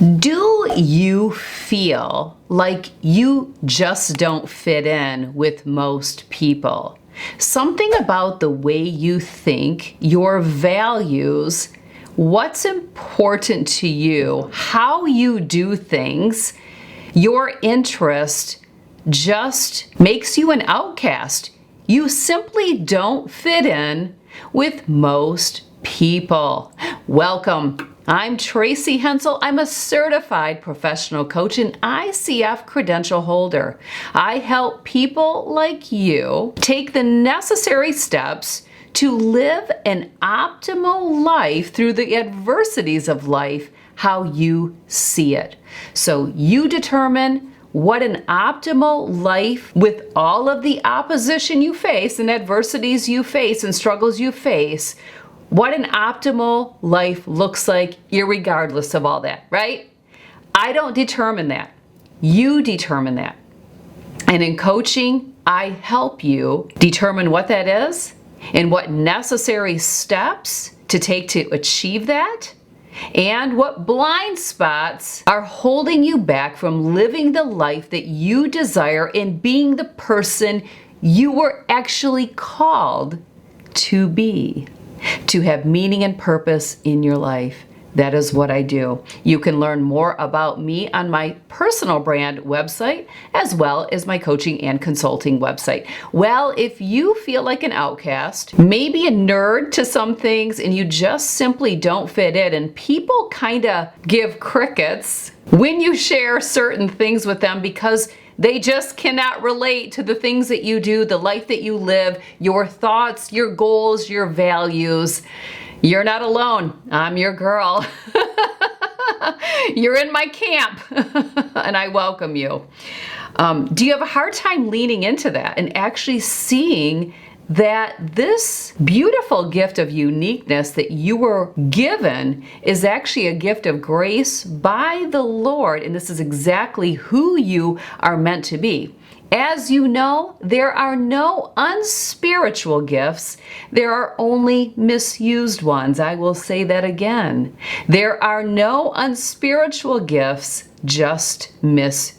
Do you feel like you just don't fit in with most people? Something about the way you think, your values, what's important to you, how you do things, your interest just makes you an outcast. You simply don't fit in with most people. Welcome. I'm Tracy Hensel. I'm a certified professional coach and ICF credential holder. I help people like you take the necessary steps to live an optimal life through the adversities of life, how you see it. So you determine what an optimal life with all of the opposition you face and adversities you face and struggles you face, what an optimal life looks like irregardless of all that, right? I don't determine that. You determine that. And in coaching, I help you determine what that is and what necessary steps to take to achieve that, and what blind spots are holding you back from living the life that you desire and being the person you were actually called to be. To have meaning and purpose in your life. That is what I do. You can learn more about me on my personal brand website, as well as my coaching and consulting website. Well, if you feel like an outcast, maybe a nerd to some things, and you just simply don't fit in, and people kind of give crickets when you share certain things with them because they just cannot relate to the things that you do, the life that you live, your thoughts, your goals, your values. You're not alone. I'm your girl. You're in my camp, and I welcome you. Do you have a hard time leaning into that and actually seeing that this beautiful gift of uniqueness that you were given is actually a gift of grace by the Lord, and this is exactly who you are meant to be? As you know, there are no unspiritual gifts. There are only misused ones. I will say that again. There are no unspiritual gifts, just misused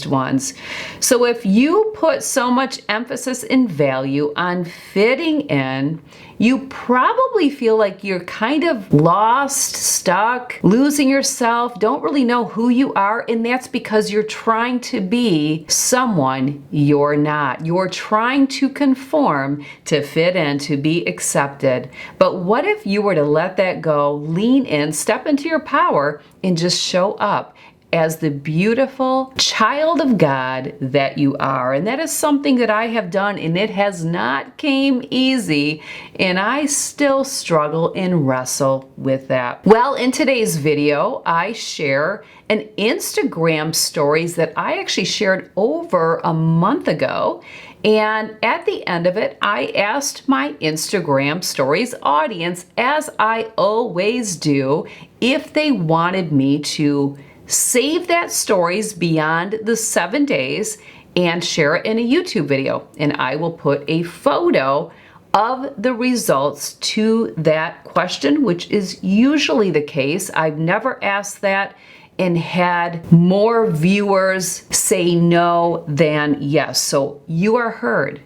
ones. So if you put so much emphasis and value on fitting in, you probably feel like you're kind of lost, stuck, losing yourself, don't really know who you are, and that's because you're trying to be someone you're not. You're trying to conform to fit in, to be accepted. But what if you were to let that go, lean in, step into your power, and just show up as the beautiful child of God that you are? And that is something that I have done, and it has not came easy, and I still struggle and wrestle with that. Well, in today's video, I share an Instagram stories that I actually shared over a month ago. And at the end of it, I asked my Instagram stories audience, as I always do, if they wanted me to save that stories beyond the 7 days and share it in a YouTube video. And I will put a photo of the results to that question, which is usually the case. I've never asked that and had more viewers say no than yes. So you are heard.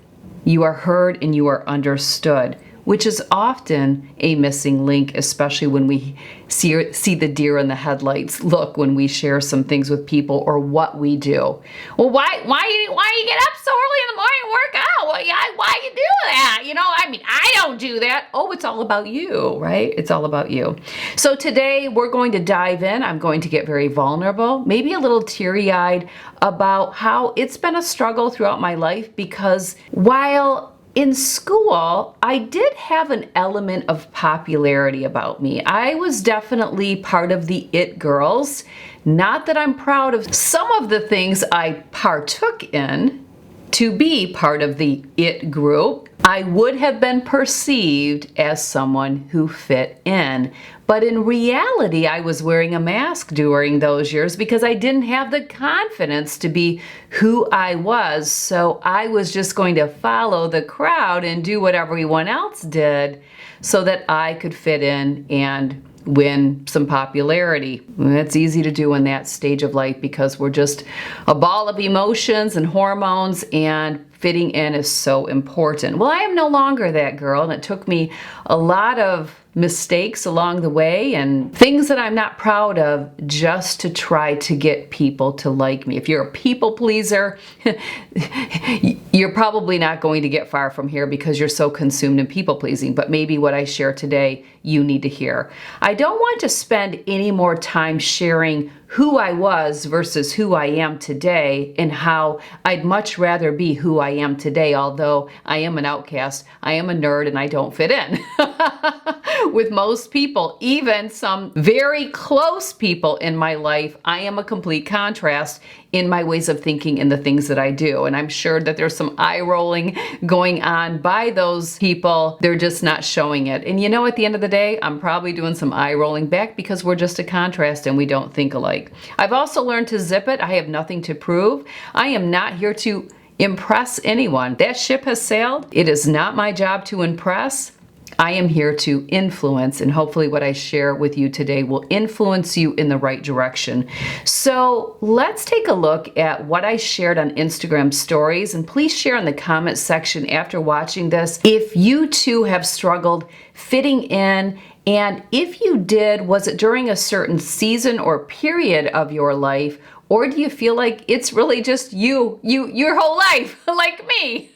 You are heard and you are understood, which is often a missing link, especially when we see the deer in the headlights look when we share some things with people or what we do. Well, why you get up so early in the morning and work out? Well, yeah, why you do that? You know, I mean, I don't do that. Oh, it's all about you, right? It's all about you. So today we're going to dive in. I'm going to get very vulnerable, maybe a little teary-eyed about how it's been a struggle throughout my life, because while in school, I did have an element of popularity about me. I was definitely part of the it girls. Not that I'm proud of some of the things I partook in to be part of the it group. I would have been perceived as someone who fit in. But in reality, I was wearing a mask during those years because I didn't have the confidence to be who I was. So I was just going to follow the crowd and do what everyone else did so that I could fit in and win some popularity. It's easy to do in that stage of life because we're just a ball of emotions and hormones, and fitting in is so important. Well, I am no longer that girl, and it took me a lot of mistakes along the way and things that I'm not proud of just to try to get people to like me. If you're a people pleaser, you're probably not going to get far from here because you're so consumed in people pleasing. But maybe what I share today, you need to hear. I don't want to spend any more time sharing who I was versus who I am today, and how I'd much rather be who I am today, although I am an outcast, I am a nerd, and I don't fit in with most people, even some very close people in my life. I am a complete contrast in my ways of thinking and the things that I do. And I'm sure that there's some eye rolling going on by those people. They're just not showing it. And you know, at the end of the day, I'm probably doing some eye rolling back because we're just a contrast and we don't think alike. I've also learned to zip it. I have nothing to prove. I am not here to impress anyone. That ship has sailed. It is not my job to impress. I am here to influence, and hopefully what I share with you today will influence you in the right direction. So let's take a look at what I shared on Instagram stories, and please share in the comment section after watching this if you too have struggled fitting in. And if you did, was it during a certain season or period of your life? Or do you feel like it's really just your whole life, like me?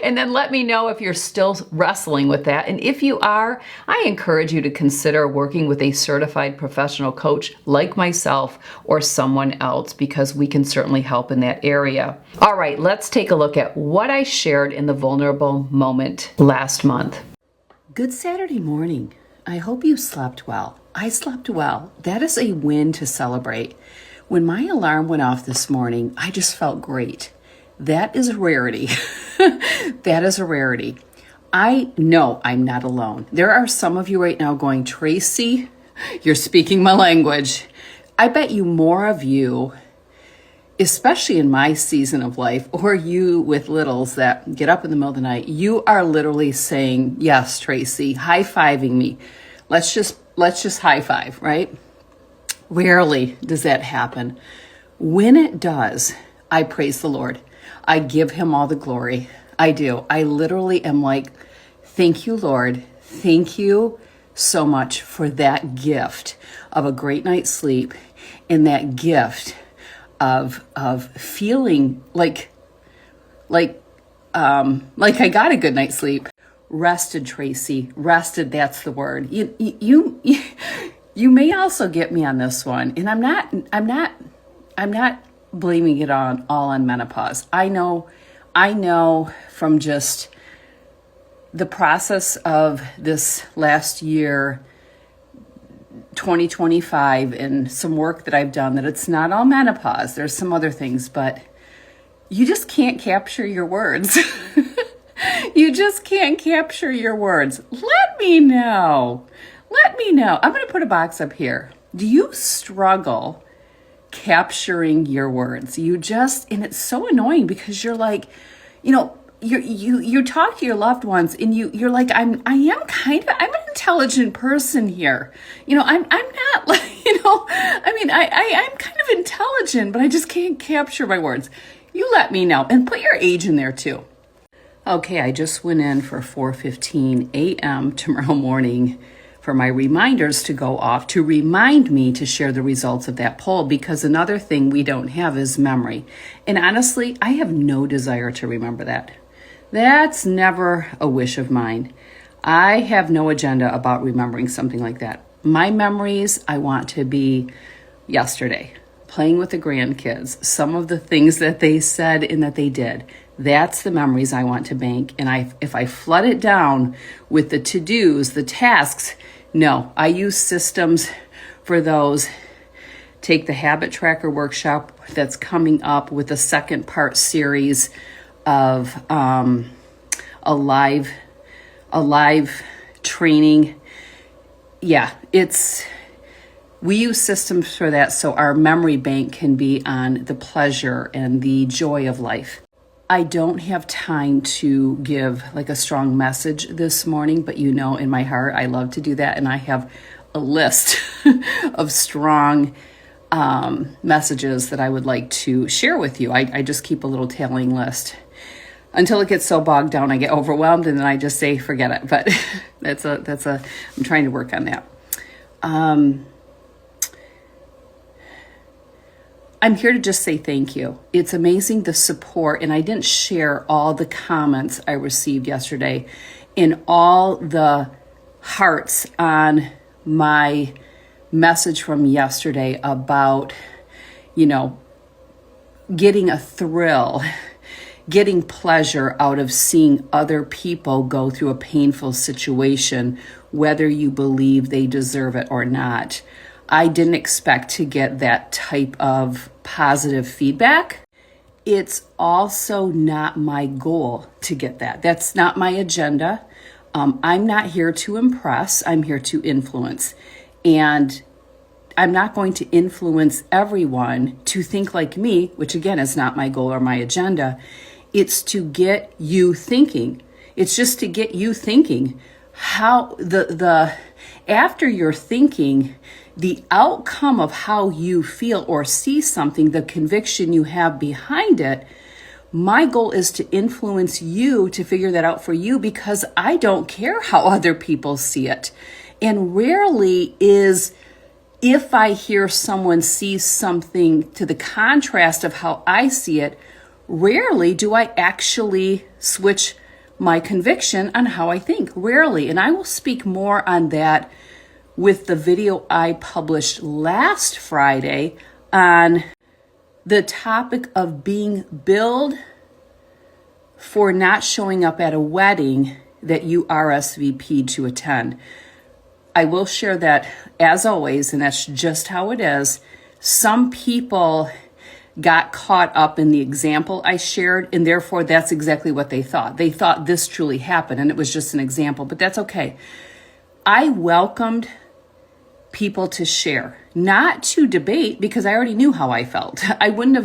And then let me know if you're still wrestling with that. And if you are, I encourage you to consider working with a certified professional coach like myself or someone else, because we can certainly help in that area. All right, let's take a look at what I shared in the vulnerable moment last month. Good Saturday morning. I hope you slept well. I slept well. That is a win to celebrate. When my alarm went off this morning, I just felt great. That is a rarity. That is a rarity. I know I'm not alone. There are some of you right now going, Tracy, you're speaking my language. I bet you more of you, especially in my season of life, or you with littles that get up in the middle of the night, you are literally saying, yes, Tracy, high-fiving me. Let's just high five, right? Rarely does that happen. When it does, I praise the Lord. I give him all the glory. I do. I literally am like, thank you, Lord. Thank you so much for that gift of a great night's sleep, and that gift of feeling like I got a good night's sleep. Rested, Tracy. Rested, that's the word. You may also get me on this one, and I'm not blaming it all on menopause. I know from just the process of this last year, 2025, and some work that I've done, that it's not all menopause. There's some other things, but you just can't capture your words. You just can't capture your words. Let me know. I'm going to put a box up here. Do you struggle capturing your words? And it's so annoying because you're like, you talk to your loved ones and you're like, I'm an intelligent person here. I'm not like, I'm kind of intelligent, but I just can't capture my words. You let me know, and put your age in there too. Okay, I just went in for 4:15 a.m. tomorrow morning for my reminders to go off to remind me to share the results of that poll, because another thing we don't have is memory. And honestly, I have no desire to remember that. That's never a wish of mine. I have no agenda about remembering something like that. My memories, I want to be yesterday, playing with the grandkids, some of the things that they said and that they did. That's the memories I want to bank. And if I flood it down with the to-dos, the tasks, no, I use systems for those. Take the habit tracker workshop that's coming up with a second part series of a live training. Yeah, we use systems for that so our memory bank can be on the pleasure and the joy of life. I don't have time to give like a strong message this morning, but in my heart, I love to do that. And I have a list of strong messages that I would like to share with you. I just keep a little tailing list until it gets so bogged down, I get overwhelmed, and then I just say, forget it. But I'm trying to work on that. I'm here to just say thank you. It's amazing the support, and I didn't share all the comments I received yesterday and all the hearts on my message from yesterday about, getting a thrill, getting pleasure out of seeing other people go through a painful situation, whether you believe they deserve it or not. I didn't expect to get that type of positive feedback. It's also not my goal to get that. That's not my agenda. I'm not here to impress. I'm here to influence. And I'm not going to influence everyone to think like me, which again is not my goal or my agenda. It's to get you thinking. It's just to get you thinking how after you're thinking, the outcome of how you feel or see something, the conviction you have behind it, my goal is to influence you to figure that out for you, because I don't care how other people see it. And rarely is, if I hear someone see something to the contrast of how I see it, rarely do I actually switch my conviction on how I think. Rarely. And I will speak more on that with the video I published last Friday on the topic of being billed for not showing up at a wedding that you RSVP'd to attend. I will share that as always, and that's just how it is. Some people got caught up in the example I shared, and therefore that's exactly what they thought. They thought this truly happened, and it was just an example, but that's okay. I welcomed people to share, not to debate, because I already knew how I felt. I wouldn't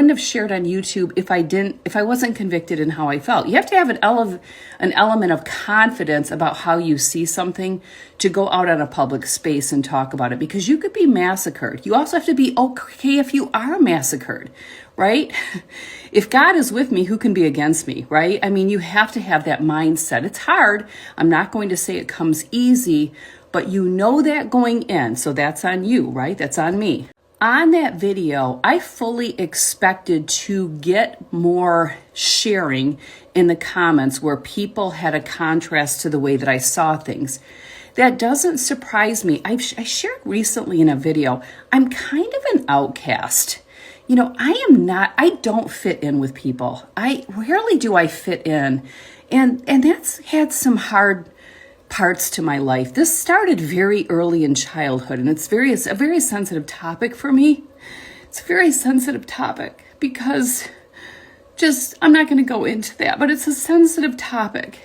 have shared on YouTube if I wasn't convicted in how I felt. You have to have an element of confidence about how you see something to go out on a public space and talk about it, because you could be massacred. You also have to be okay if you are massacred, right? If God is with me, who can be against me, right? I mean, you have to have that mindset. It's hard. I'm not going to say it comes easy, but you know that going in, so that's on you, right? That's on me. On that video, I fully expected to get more sharing in the comments where people had a contrast to the way that I saw things. That doesn't surprise me. I shared recently in a video, I'm kind of an outcast. I don't fit in with people. Rarely do I fit in. And that's had some hard parts to my life. This started very early in childhood, and it's a very sensitive topic for me. It's a very sensitive topic because I'm not going to go into that, but it's a sensitive topic.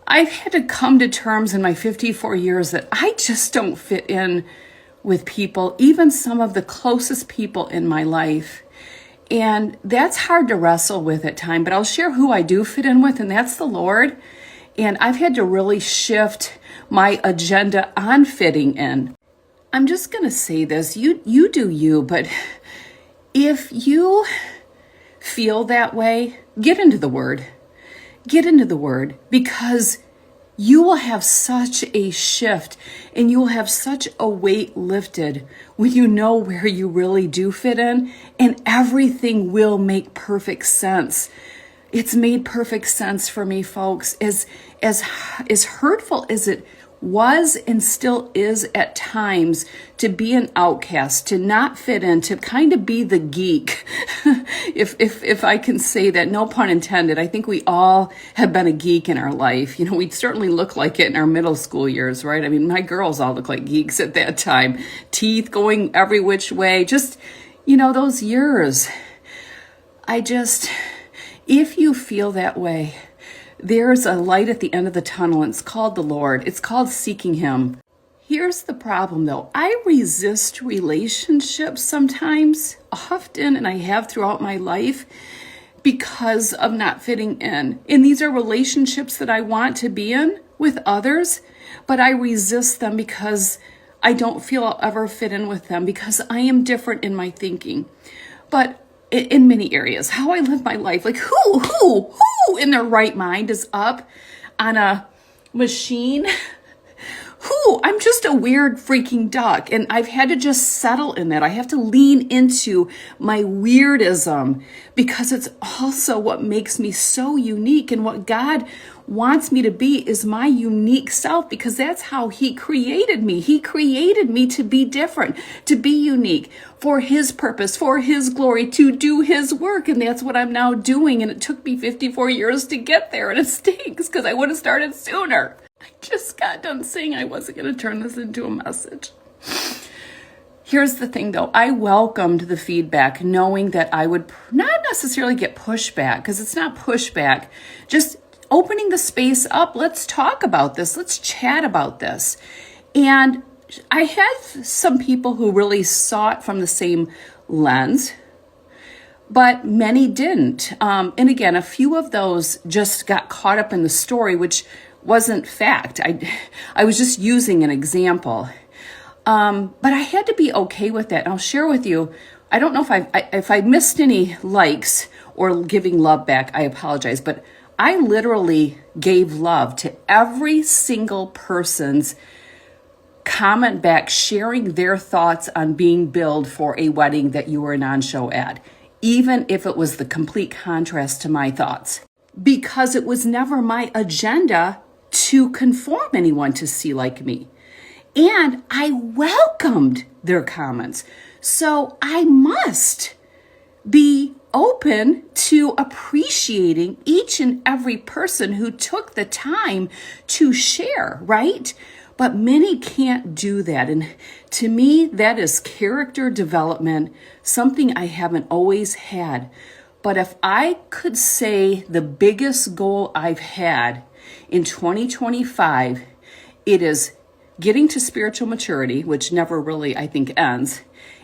I've had to come to terms in my 54 years that I just don't fit in with people, even some of the closest people in my life. And that's hard to wrestle with at times, but I'll share who I do fit in with, and that's the Lord. And I've had to really shift my agenda on fitting in. I'm just going to say this, you do you, but if you feel that way, get into the Word. Get into the Word, because you will have such a shift and you will have such a weight lifted when you know where you really do fit in, and everything will make perfect sense. It's made perfect sense for me, folks. As hurtful as it was and still is at times to be an outcast, to not fit in, to kind of be the geek, if I can say that, no pun intended. I think we all have been a geek in our life. We certainly look like it in our middle school years, right? I mean, my girls all look like geeks at that time. Teeth going every which way. Just, those years. If you feel that way, there's a light at the end of the tunnel, and it's called the Lord. It's called seeking Him. Here's the problem, though. I resist relationships sometimes, often, and I have throughout my life, because of not fitting in. And these are relationships that I want to be in with others, but I resist them because I don't feel I'll ever fit in with them because I am different in my thinking. But in many areas, how I live my life, like who in their right mind is up on a machine? I'm just a weird freaking duck, and I've had to just settle in that. I have to lean into my weirdism because it's also what makes me so unique, and what God wants me to be is my unique self, because that's how He created me. He created me to be different, to be unique, for His purpose, for His glory, to do His work, and that's what I'm now doing, and it took me 54 years to get there, and it stinks because I would have started sooner. I just got done saying I wasn't going to turn this into a message. Here's the thing, though. I welcomed the feedback, knowing that I would not necessarily get pushback, because it's not pushback, just opening the space up. Let's talk about this. Let's chat about this. And I had some people who really saw it from the same lens, but many didn't. And again, a few of those just got caught up in the story, which wasn't fact. I was just using an example. But I had to be okay with that. And I'll share with you, I don't know if I missed any likes or giving love back, I apologize, but I literally gave love to every single person's comment back, sharing their thoughts on being billed for a wedding that you were a non-show ad, even if it was the complete contrast to my thoughts, because it was never my agenda to conform anyone to see like me. And I welcomed their comments. So I must be open to appreciating each and every person who took the time to share, right? But many can't do that. And to me, that is character development, something I haven't always had. But if I could say the biggest goal I've had in 2025, it is getting to spiritual maturity, which never really, I think, ends,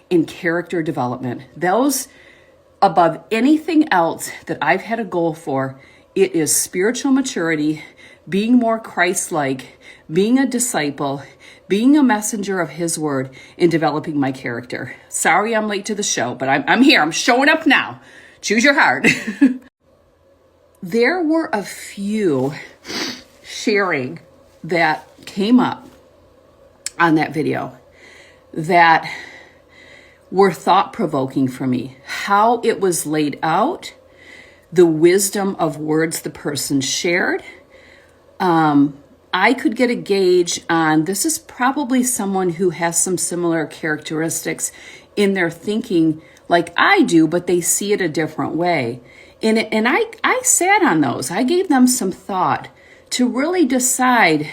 in character development. Those, above anything else that I've had a goal for, it is spiritual maturity, being more Christ-like, being a disciple, being a messenger of His word, and developing my character. Sorry I'm late to the show, but I'm here. I'm showing up now. Choose your heart. There were a few sharing that came up on that video that were thought-provoking for me. How it was laid out, the wisdom of words the person shared. I could get a gauge on this is probably someone who has some similar characteristics in their thinking like I do, but they see it a different way. And I sat on those. I gave them some thought to really decide,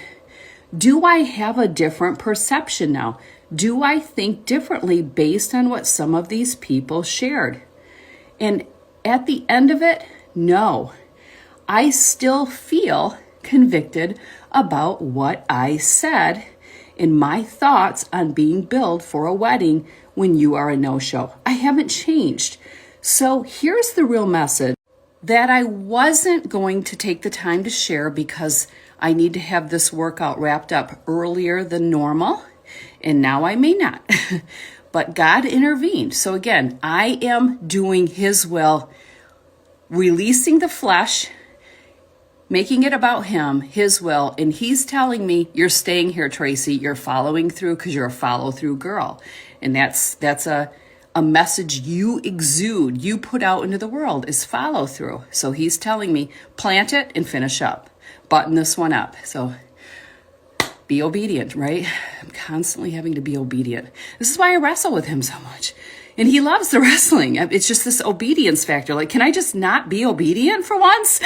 do I have a different perception now? Do I think differently based on what some of these people shared? And at the end of it, no. I still feel convicted about what I said in my thoughts on being billed for a wedding when you are a no-show. I haven't changed. So here's the real message that I wasn't going to take the time to share because I need to have this workout wrapped up earlier than normal, and now I may not. But God intervened. So again, I am doing His will, releasing the flesh, making it about Him, His will, and He's telling me, you're staying here, Tracy. You're following through because you're a follow-through girl. And that's a message you exude, you put out into the world is follow through. So He's telling me, plant it and finish up. Button this one up. So be obedient, right? I'm constantly having to be obedient. This is why I wrestle with Him so much. And He loves the wrestling. It's just this obedience factor. Like, can I just not be obedient for once?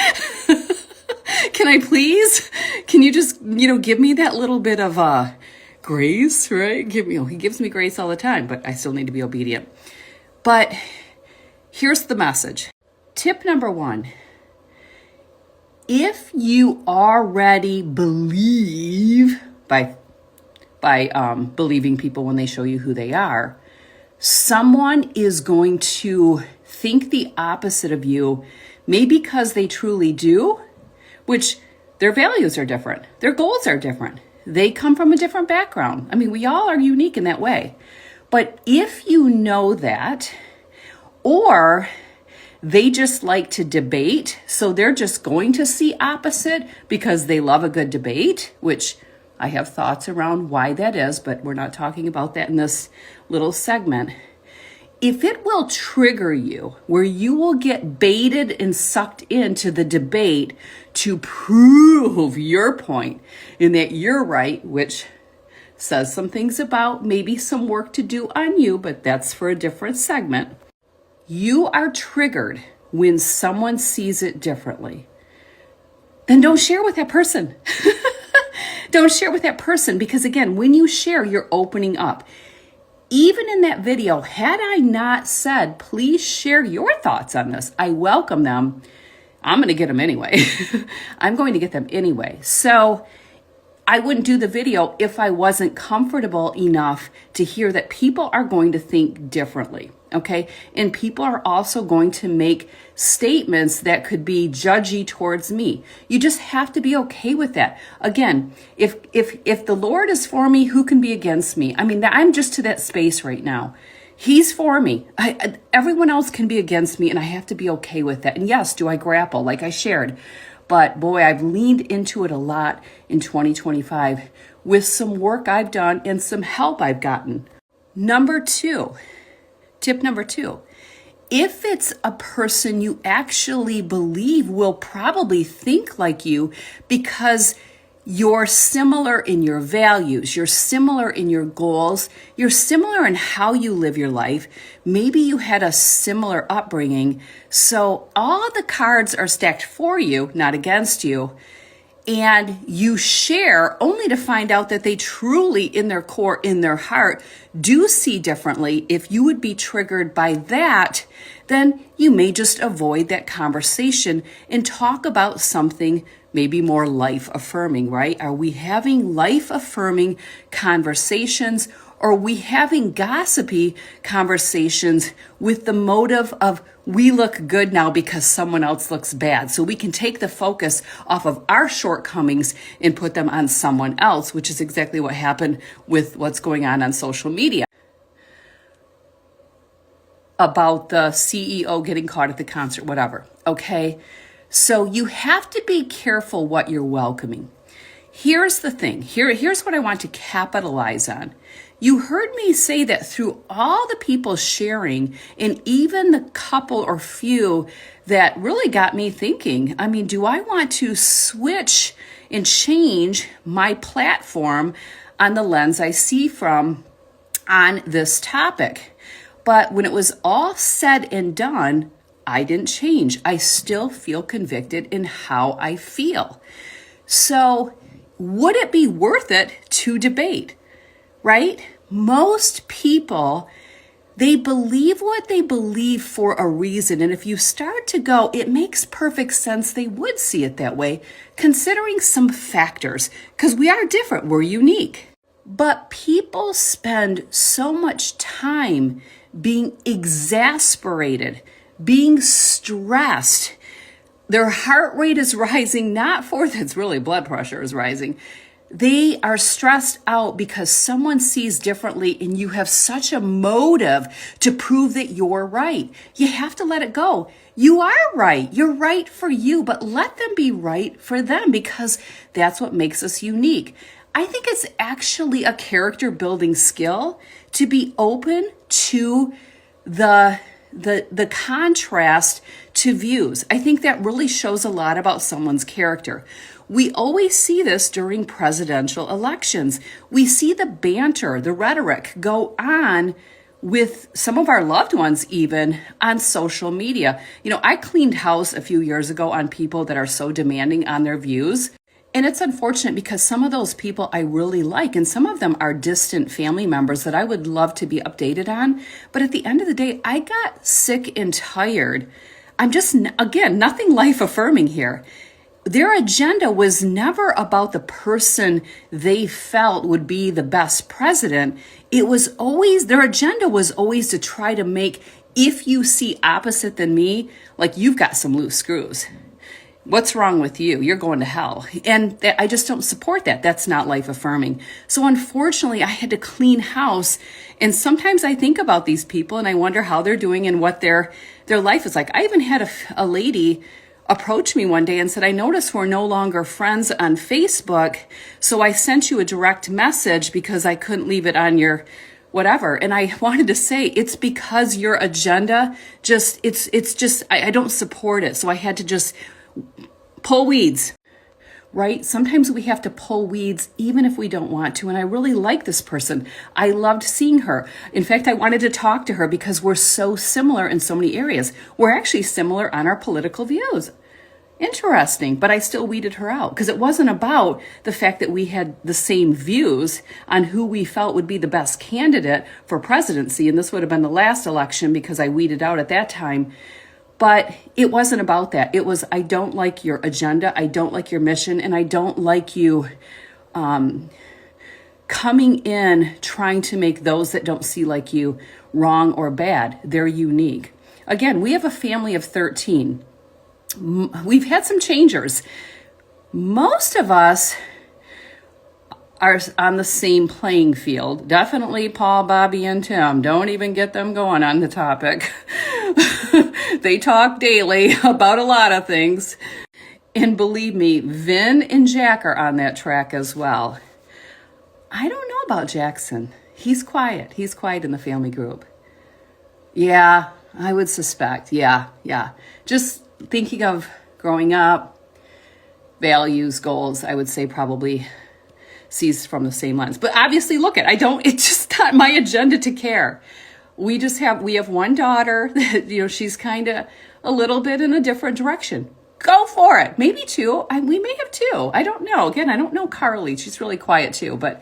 Can I please? Can you just, give me that little bit of grace, right? He gives me grace all the time, but I still need to be obedient. But here's the message. Tip number 1. If you already believe by believing people when they show you who they are, someone is going to think the opposite of you, maybe because they truly do, which Their values are different. Their goals are different. They come from a different background. I mean, we all are unique in that way. But if you know that, or they just like to debate, so they're just going to see opposite because they love a good debate, which I have thoughts around why that is, but we're not talking about that in this little segment. If it will trigger you, where you will get baited and sucked into the debate to prove your point and that you're right, which says some things about maybe some work to do on you, but that's for a different segment. You are triggered when someone sees it differently. Then don't share with that person. Don't share with that person, because again, when you share, you're opening up. Even in that video, had I not said, please share your thoughts on this, I welcome them. I'm going to get them anyway. I'm going to get them anyway. So I wouldn't do the video if I wasn't comfortable enough to hear that people are going to think differently. Okay. And people are also going to make statements that could be judgy towards me. You just have to be okay with that. Again, if the Lord is for me, who can be against me? I mean, I'm just to that space right now. He's for me. Everyone else can be against me, and I have to be okay with that. And yes, do I grapple like I shared? But boy, I've leaned into it a lot in 2025 with some work I've done and some help I've gotten. Tip number two, if it's a person you actually believe will probably think like you because you're similar in your values, you're similar in your goals, you're similar in how you live your life, maybe you had a similar upbringing, so all the cards are stacked for you, not against you, and you share only to find out that they truly, in their core, in their heart, do see differently. If you would be triggered by that, then you may just avoid that conversation and talk about something maybe more life-affirming, right? Are we having life-affirming conversations, or are we having gossipy conversations with the motive of we look good now because someone else looks bad? So we can take the focus off of our shortcomings and put them on someone else, which is exactly what happened with what's going on social media. About the CEO getting caught at the concert, whatever, okay? So you have to be careful what you're welcoming. Here's the thing. Here's what I want to capitalize on. You heard me say that through all the people sharing, and even the couple or few that really got me thinking, I mean, do I want to switch and change my platform on the lens I see from on this topic? But when it was all said and done, I didn't change. I still feel convicted in how I feel. So would it be worth it to debate, right? Most people, they believe what they believe for a reason. And if you start to go, it makes perfect sense they would see it that way, considering some factors, because we are different, we're unique. But people spend so much time being exasperated, being stressed. Their heart rate is rising, not for that's really blood pressure is rising. They are stressed out because someone sees differently and you have such a motive to prove that you're right. You have to let it go. You are right. You're right for you, but let them be right for them, because that's what makes us unique. I think it's actually a character building skill to be open to the contrast to views. I think that really shows a lot about someone's character. We always see this during presidential elections. We see the banter, the rhetoric go on with some of our loved ones, even on social media. You know, I cleaned house a few years ago on people that are so demanding on their views. And it's unfortunate because some of those people I really like, and some of them are distant family members that I would love to be updated on. But at the end of the day, I got sick and tired. I'm just, again, nothing life affirming here. Their agenda was never about the person they felt would be the best president. It was always, their agenda was always to try to make, if you see opposite than me, like you've got some loose screws. What's wrong with you? You're going to hell. And I just don't support that. That's not life affirming. So unfortunately, I had to clean house. And sometimes I think about these people and I wonder how they're doing and what their life is like. I even had a lady approach me one day and said, I noticed we're no longer friends on Facebook. So I sent you a direct message because I couldn't leave it on your whatever. And I wanted to say, it's because your agenda I don't support it. So I had to just pull weeds, right? Sometimes we have to pull weeds even if we don't want to. And I really like this person. I loved seeing her. In fact, I wanted to talk to her because we're so similar in so many areas. We're actually similar on our political views. Interesting, but I still weeded her out because it wasn't about the fact that we had the same views on who we felt would be the best candidate for presidency. And this would have been the last election because I weeded out at that time. But it wasn't about that. It was, I don't like your agenda. I don't like your mission. And I don't like you coming in trying to make those that don't see like you wrong or bad. They're unique. Again, we have a family of 13. We've had some changers. Most of us are on the same playing field. Definitely Paul, Bobby, and Tim. Don't even get them going on the topic. They talk daily about a lot of things. And believe me, Vin and Jack are on that track as well. I don't know about Jackson. He's quiet. He's quiet in the family group. Yeah, I would suspect. Yeah. Just thinking of growing up, values, goals, I would say probably sees from the same lens. But obviously, it's just not my agenda to care. We have one daughter that, she's kind of a little bit in a different direction. Go for it. Maybe two. We may have two. I don't know. Again, I don't know Carly. She's really quiet too, but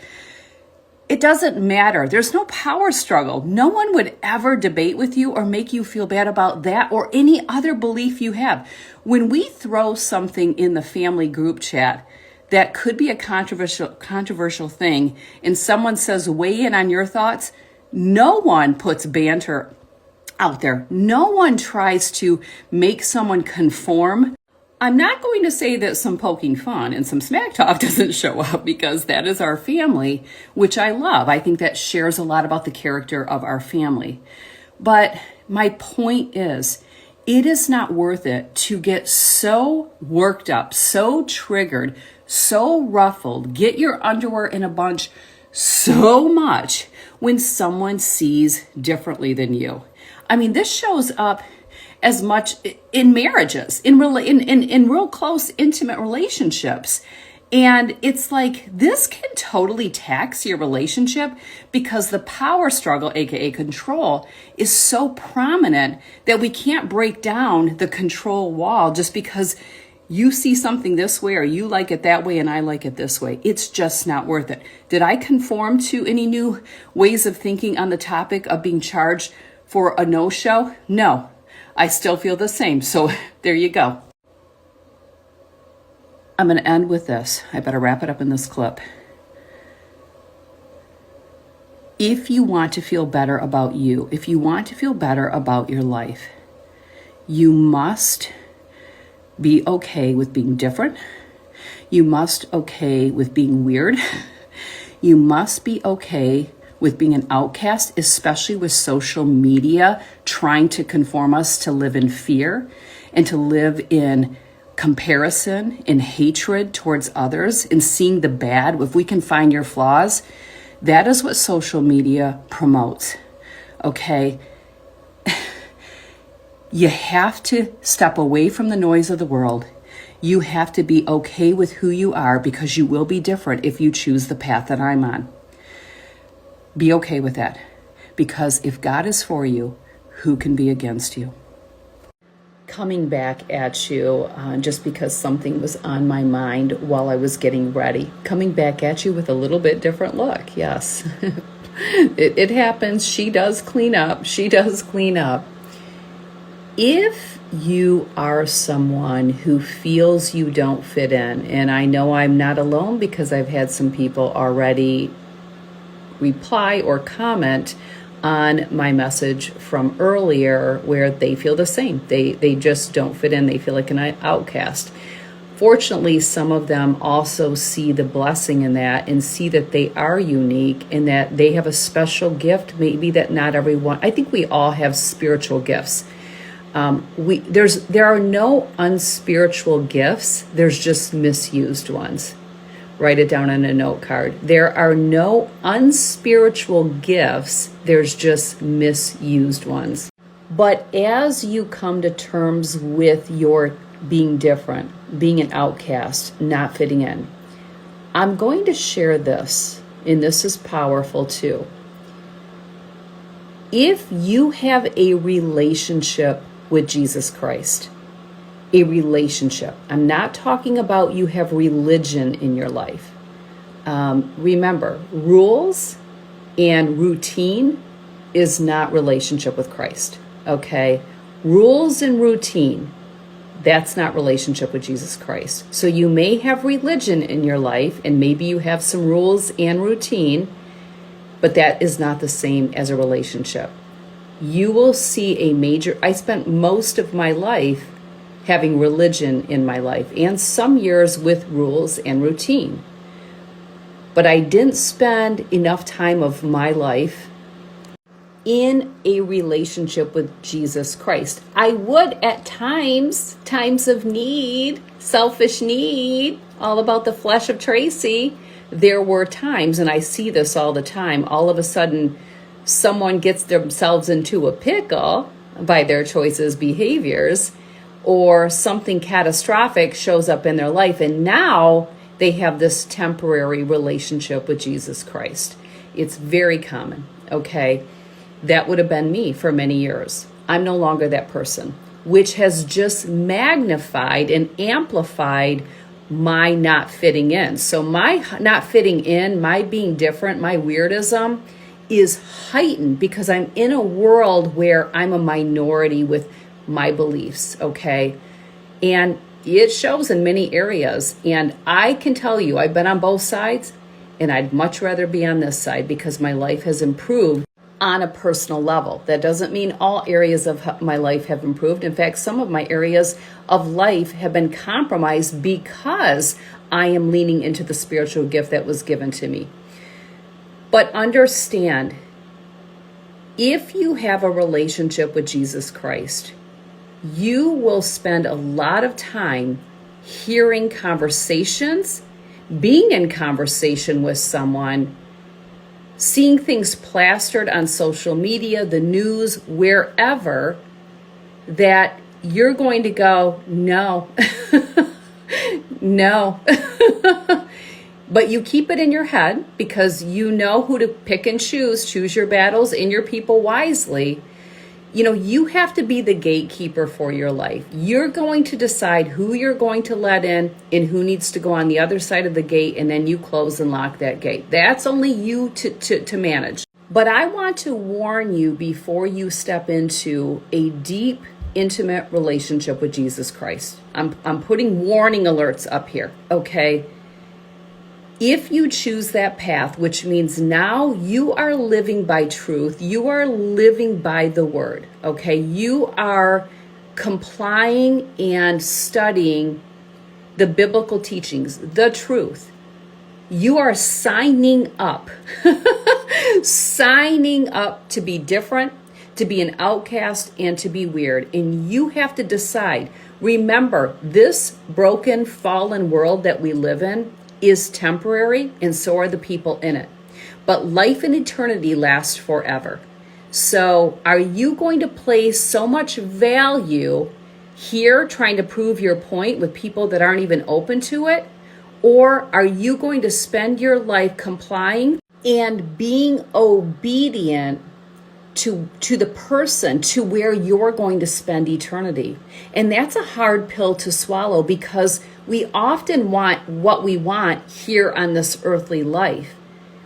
it doesn't matter. There's no power struggle. No one would ever debate with you or make you feel bad about that or any other belief you have. When we throw something in the family group chat that could be a controversial thing and someone says, weigh in on your thoughts, no one puts banter out there. No one tries to make someone conform. I'm not going to say that some poking fun and some smack talk doesn't show up because that is our family, which I love. I think that shares a lot about the character of our family. But my point is, it is not worth it to get so worked up, so triggered, so ruffled, get your underwear in a bunch so much when someone sees differently than you. I mean, this shows up as much in marriages, in real close, intimate relationships. And it's like, this can totally tax your relationship because the power struggle, aka control, is so prominent that we can't break down the control wall just because you see something this way or you like it that way and I like it this way. It's just not worth it. Did I conform to any new ways of thinking on the topic of being charged for a no-show? No. I still feel the same. So there you go. I'm going to end with this. I better wrap it up in this clip. If you want to feel better about you, if you want to feel better about your life, you must be okay with being different. You must okay with being weird. You must be okay with being an outcast, especially with social media trying to conform us to live in fear and to live in comparison and hatred towards others and seeing the bad. If we can find your flaws, that is what social media promotes. Okay? You have to step away from the noise of the world. You have to be okay with who you are because you will be different if you choose the path that I'm on. Be okay with that because if God is for you, who can be against you? Coming back at you just because something was on my mind while I was getting ready. Coming back at you with a little bit different look. Yes, it happens. She does clean up. If you are someone who feels you don't fit in, and I know I'm not alone because I've had some people already reply or comment on my message from earlier where they feel the same. They just don't fit in. They feel like an outcast. Fortunately, some of them also see the blessing in that and see that they are unique and that they have a special gift, maybe that not everyone, I think we all have spiritual gifts. There are no unspiritual gifts, there's just misused ones. Write it down on a note card. There are no unspiritual gifts, there's just misused ones. But as you come to terms with your being different, being an outcast, not fitting in, I'm going to share this, and this is powerful too. If you have a relationship with Jesus Christ, a relationship, I'm not talking about you have religion in your life. Remember, rules and routine is not relationship with Christ, okay? Rules and routine, that's not relationship with Jesus Christ. So you may have religion in your life, and maybe you have some rules and routine, but that is not the same as a relationship. You will see I spent most of my life having religion in my life, and some years with rules and routine. But I didn't spend enough time of my life in a relationship with Jesus Christ. I would at times of need, selfish need, all about the flesh of Tracy. There were times, and I see this all the time, all of a sudden someone gets themselves into a pickle by their choices, behaviors, or something catastrophic shows up in their life, and now they have this temporary relationship with Jesus Christ. It's very common, okay? That would have been me for many years. I'm no longer that person, which has just magnified and amplified my not fitting in. So my not fitting in, my being different, my weirdism is heightened because I'm in a world where I'm a minority with my beliefs, okay? And it shows in many areas. And I can tell you, I've been on both sides, and I'd much rather be on this side because my life has improved on a personal level. That doesn't mean all areas of my life have improved. In fact, some of my areas of life have been compromised because I am leaning into the spiritual gift that was given to me. But understand, if you have a relationship with Jesus Christ, you will spend a lot of time hearing conversations, being in conversation with someone, seeing things plastered on social media, the news, wherever, that you're going to go, no, no. But you keep it in your head because you know who to pick and choose your battles and your people wisely. You know, you have to be the gatekeeper for your life. You're going to decide who you're going to let in and who needs to go on the other side of the gate, and then you close and lock that gate. That's only you to manage. But I want to warn you before you step into a deep, intimate relationship with Jesus Christ. I'm putting warning alerts up here, okay? If you choose that path, which means now you are living by truth, you are living by the word, okay? You are complying and studying the biblical teachings, the truth. You are signing up, signing up to be different, to be an outcast, and to be weird. And you have to decide. Remember, this broken, fallen world that we live in is temporary, and so are the people in it. But life and eternity last forever. So are you going to place so much value here trying to prove your point with people that aren't even open to it? Or are you going to spend your life complying and being obedient to the person, to where you're going to spend eternity? And that's a hard pill to swallow because we often want what we want here on this earthly life.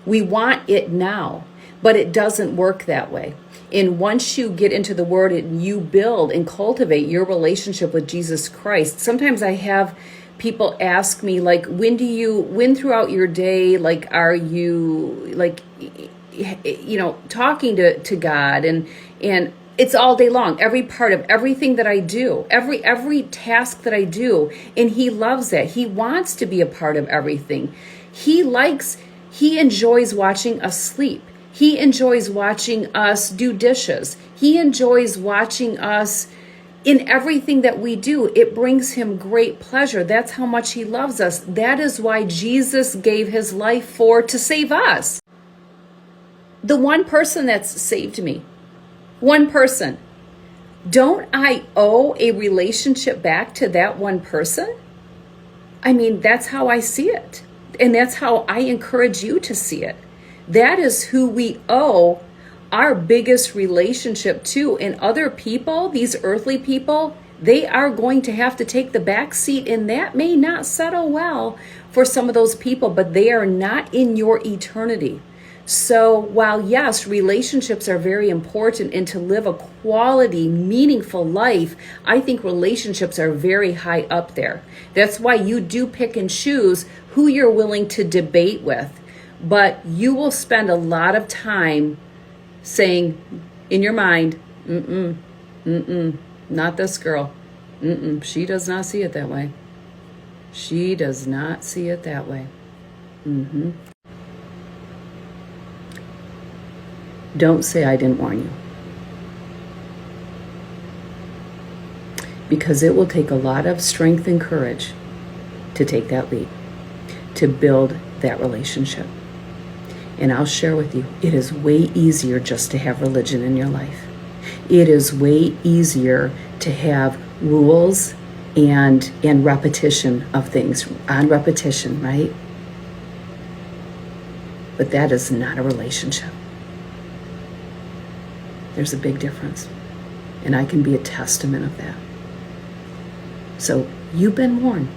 We want it now, but it doesn't work that way. And once you get into the word and you build and cultivate your relationship with Jesus Christ, sometimes I have people ask me, like, when throughout your day, like, are you, like, you know, talking to God? And It's all day long, every part of everything that I do, every task that I do. And he loves that. He wants to be a part of everything. He enjoys watching us sleep. He enjoys watching us do dishes. He enjoys watching us in everything that we do. It brings him great pleasure. That's how much he loves us. That is why Jesus gave his life to save us. The one person that's saved me, one person. Don't I owe a relationship back to that one person? I mean, that's how I see it. And that's how I encourage you to see it. That is who we owe our biggest relationship to. And other people, these earthly people, they are going to have to take the back seat, and that may not settle well for some of those people, but they are not in your eternity. So while yes, relationships are very important, and to live a quality, meaningful life, I think relationships are very high up there. That's why you do pick and choose who you're willing to debate with. But you will spend a lot of time saying in your mind, not this girl. She does not see it that way. She does not see it that way. Don't say I didn't warn you. Because it will take a lot of strength and courage to take that leap, to build that relationship. And I'll share with you, it is way easier just to have religion in your life. It is way easier to have rules and repetition of things, on repetition, right? But that is not a relationship. There's a big difference. And I can be a testament of that. So you've been warned.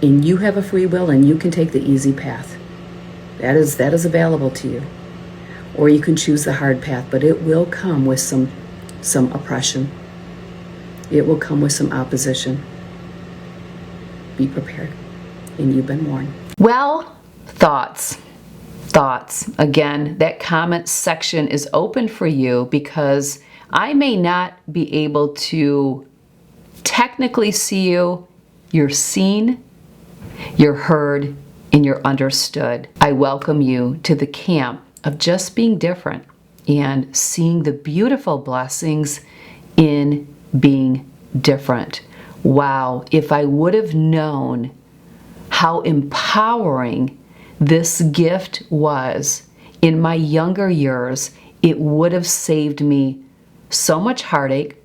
And you have a free will, and you can take the easy path. That is available to you. Or you can choose the hard path, but it will come with some oppression. It will come with some opposition. Be prepared. And you've been warned. Well, thoughts. Again, that comment section is open for you, because I may not be able to technically see you. You're seen, you're heard, and you're understood. I welcome you to the camp of just being different and seeing the beautiful blessings in being different. Wow, if I would have known how empowering this gift was in my younger years, it would have saved me so much heartache,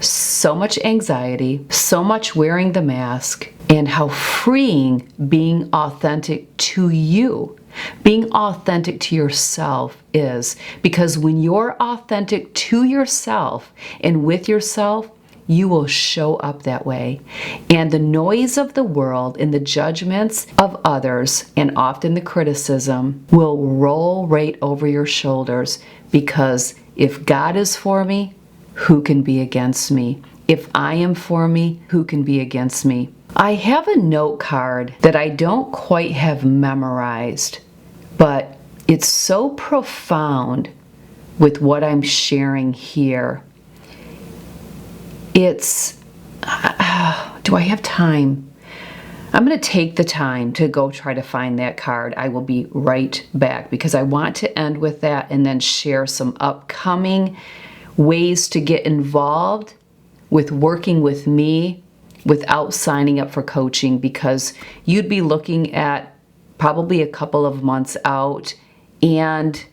so much anxiety, so much wearing the mask, and how freeing being authentic to you, being authentic to yourself is. Because when you're authentic to yourself and with yourself, you will show up that way. And the noise of the world and the judgments of others, and often the criticism, will roll right over your shoulders. Because if God is for me, who can be against me? If I am for me, who can be against me? I have a note card that I don't quite have memorized, but it's so profound with what I'm sharing here. It's, do I have time? I'm going to take the time to go try to find that card. I will be right back, because I want to end with that and then share some upcoming ways to get involved with working with me without signing up for coaching, because you'd be looking at probably a couple of months out, and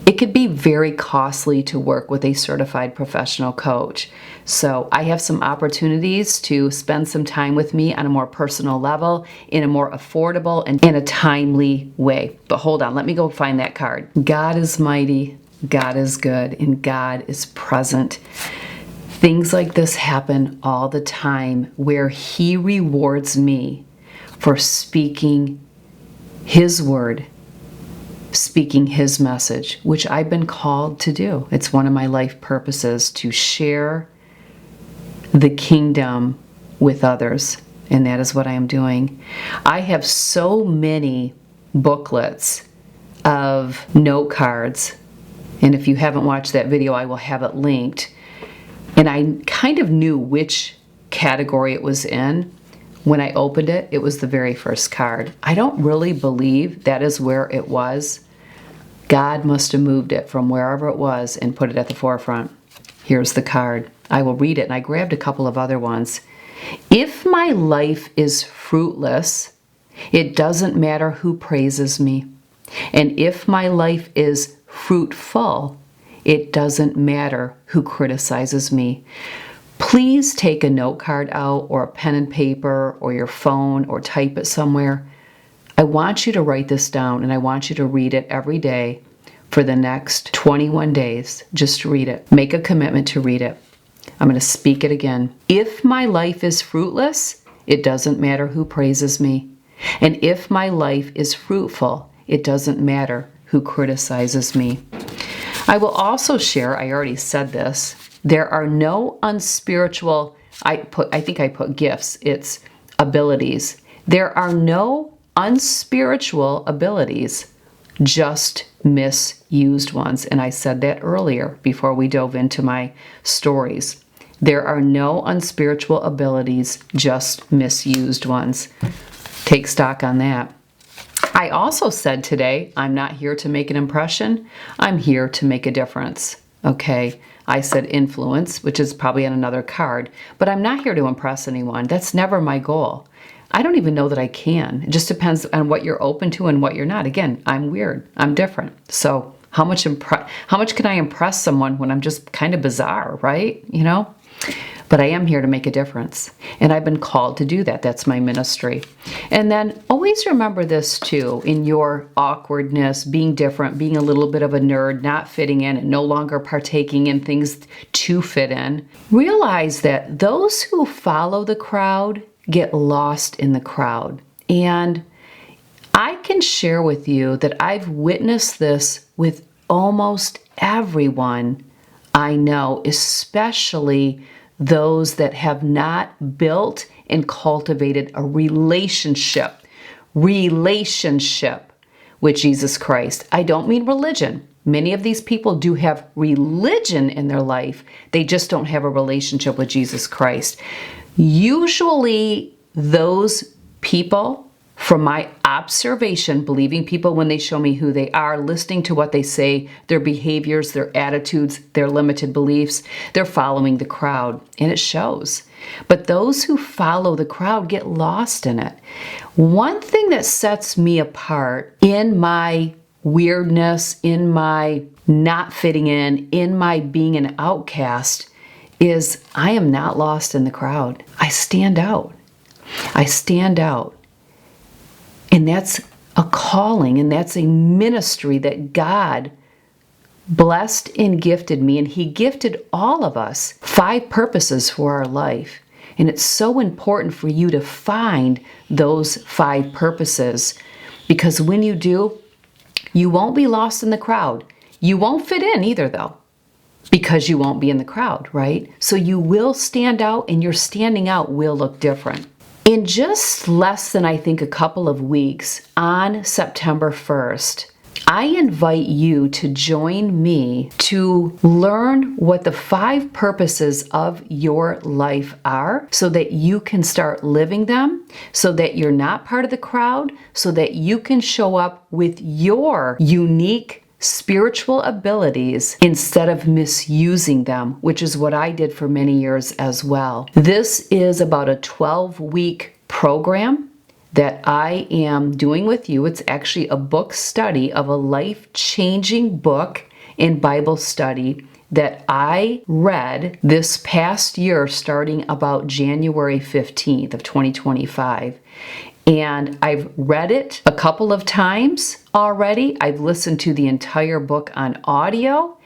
it could be very costly to work with a certified professional coach. So I have some opportunities to spend some time with me on a more personal level, in a more affordable and in a timely way. But hold on, let me go find that card. God is mighty, God is good, and God is present. Things like this happen all the time, where He rewards me for speaking His word, speaking His message, which I've been called to do. It's one of my life purposes, to share the kingdom with others, and that is what I am doing. I have so many booklets of note cards And if you haven't watched that video, I will have it linked. And I kind of knew which category it was in. When I opened it, it was the very first card. I don't really believe that is where it was. God must have moved it from wherever it was and put it at the forefront. Here's the card. I will read it, and I grabbed a couple of other ones. If my life is fruitless, it doesn't matter who praises me. And if my life is fruitful, it doesn't matter who criticizes me. Please take a note card out or a pen and paper or your phone or type it somewhere. I want you to write this down, and I want you to read it every day for the next 21 days. Just read it. Make a commitment to read it. I'm going to speak it again. If my life is fruitless, it doesn't matter who praises me. And if my life is fruitful, it doesn't matter who criticizes me. I will also share, I already said this, there are no unspiritual, I think I put gifts, it's abilities. There are no unspiritual abilities, just misused ones. And I said that earlier before we dove into my stories. There are no unspiritual abilities, just misused ones. Take stock on that. I also said today, I'm not here to make an impression. I'm here to make a difference. Okay, I said influence, which is probably on another card, but I'm not here to impress anyone. That's never my goal. I don't even know that I can. It just depends on what you're open to and what you're not. Again, I'm weird. I'm different. So how much can I impress someone when I'm just kind of bizarre, right? You know? But I am here to make a difference. And I've been called to do that. That's my ministry. And then always remember this too, in your awkwardness, being different, being a little bit of a nerd, not fitting in and no longer partaking in things to fit in. Realize that those who follow the crowd get lost in the crowd. And I can share with you that I've witnessed this with almost everyone I know, especially those that have not built and cultivated a relationship with Jesus Christ. I don't mean religion. Many of these people do have religion in their life. They just don't have a relationship with Jesus Christ. Usually those people, from my observation, believing people when they show me who they are, listening to what they say, their behaviors, their attitudes, their limited beliefs, they're following the crowd, and it shows. But those who follow the crowd get lost in it. One thing that sets me apart in my weirdness, in my not fitting in my being an outcast, is I am not lost in the crowd. I stand out. I stand out. And that's a calling, and that's a ministry that God blessed and gifted me, and He gifted all of us 5 purposes for our life. And it's so important for you to find those 5 purposes, because when you do, you won't be lost in the crowd. You won't fit in either, though, because you won't be in the crowd, right? So you will stand out, and your standing out will look different. In just less than, I think, a couple of weeks, on September 1st, I invite you to join me to learn what the 5 purposes of your life are so that you can start living them, so that you're not part of the crowd, so that you can show up with your unique spiritual abilities instead of misusing them, which is what I did for many years as well. This is about a 12-week program that I am doing with you. It's actually a book study of a life-changing book and Bible study that I read this past year, starting about January 15th of 2025. And I've read it a couple of times already. I've listened to the entire book on audio.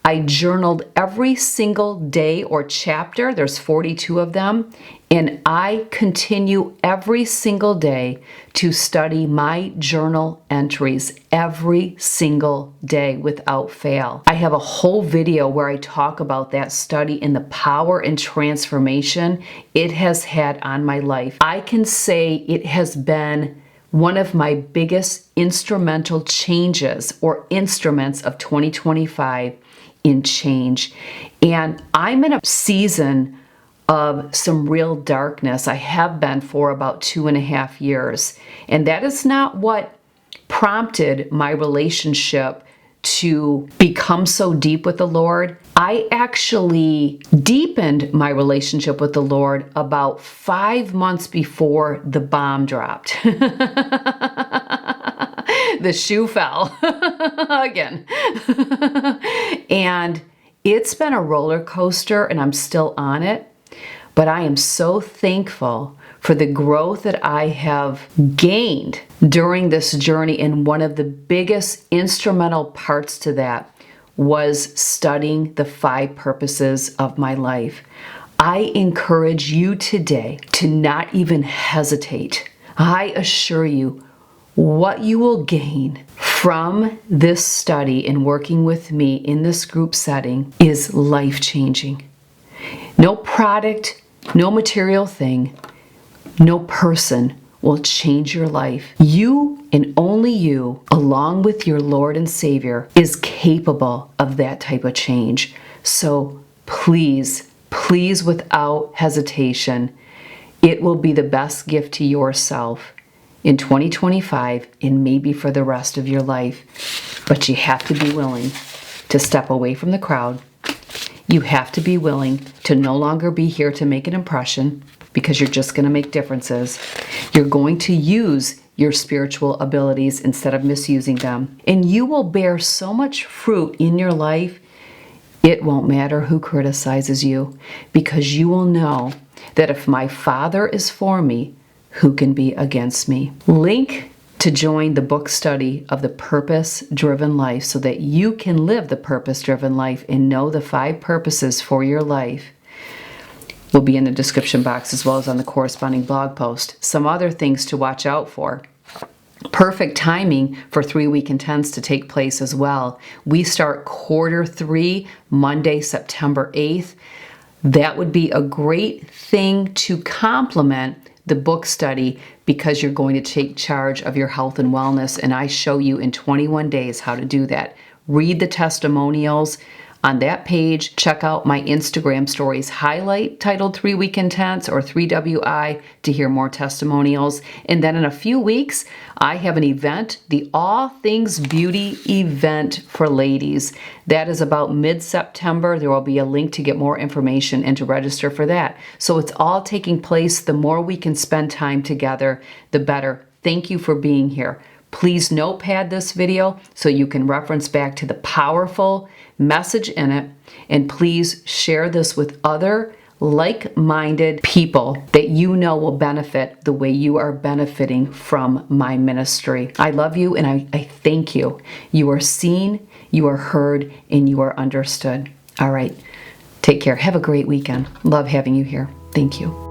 I journaled every single day or chapter. There's 42 of them. And I continue every single day to study my journal entries every single day without fail. I have a whole video where I talk about that study and the power and transformation it has had on my life. I can say it has been one of my biggest instrumental changes or instruments of 2025 in change. And I'm in a season of some real darkness. I have been for about 2.5 years. And that is not what prompted my relationship to become so deep with the Lord. I actually deepened my relationship with the Lord about 5 months before the bomb dropped. The shoe fell again. And it's been a roller coaster, and I'm still on it. But I am so thankful for the growth that I have gained during this journey. And one of the biggest instrumental parts to that was studying the 5 purposes of my life. I encourage you today to not even hesitate. I assure you, what you will gain from this study and working with me in this group setting is life-changing. No product, no material thing, no person will change your life. You and only you, along with your Lord and Savior, is capable of that type of change. So please, without hesitation, it will be the best gift to yourself in 2025 and maybe for the rest of your life. But you have to be willing to step away from the crowd. You have to be willing to no longer be here to make an impression, because you're just going to make differences. You're going to use your spiritual abilities instead of misusing them. And you will bear so much fruit in your life, it won't matter who criticizes you, because you will know that if my Father is for me, who can be against me? Link to join the book study of the purpose-driven life so that you can live the purpose-driven life and know the 5 purposes for your life will be in the description box, as well as on the corresponding blog post. Some other things to watch out for. Perfect timing for 3-week intents to take place as well. We start quarter 3, Monday, September 8th. That would be a great thing to complement the book study, because you're going to take charge of your health and wellness, and I show you in 21 days how to do that. Read the testimonials on that page. Check out my Instagram stories highlight titled 3-week intents or 3WI to hear more testimonials. And then in a few weeks, I have an event, the All Things Beauty event for ladies. That is about mid-September. There will be a link to get more information and to register for that. So it's all taking place. The more we can spend time together, the better. Thank you for being here. Please notepad this video so you can reference back to the powerful message in it. And please share this with other like-minded people that you know will benefit the way you are benefiting from my ministry. I love you, and I thank you. You are seen, you are heard, and you are understood. All right. Take care. Have a great weekend. Love having you here. Thank you.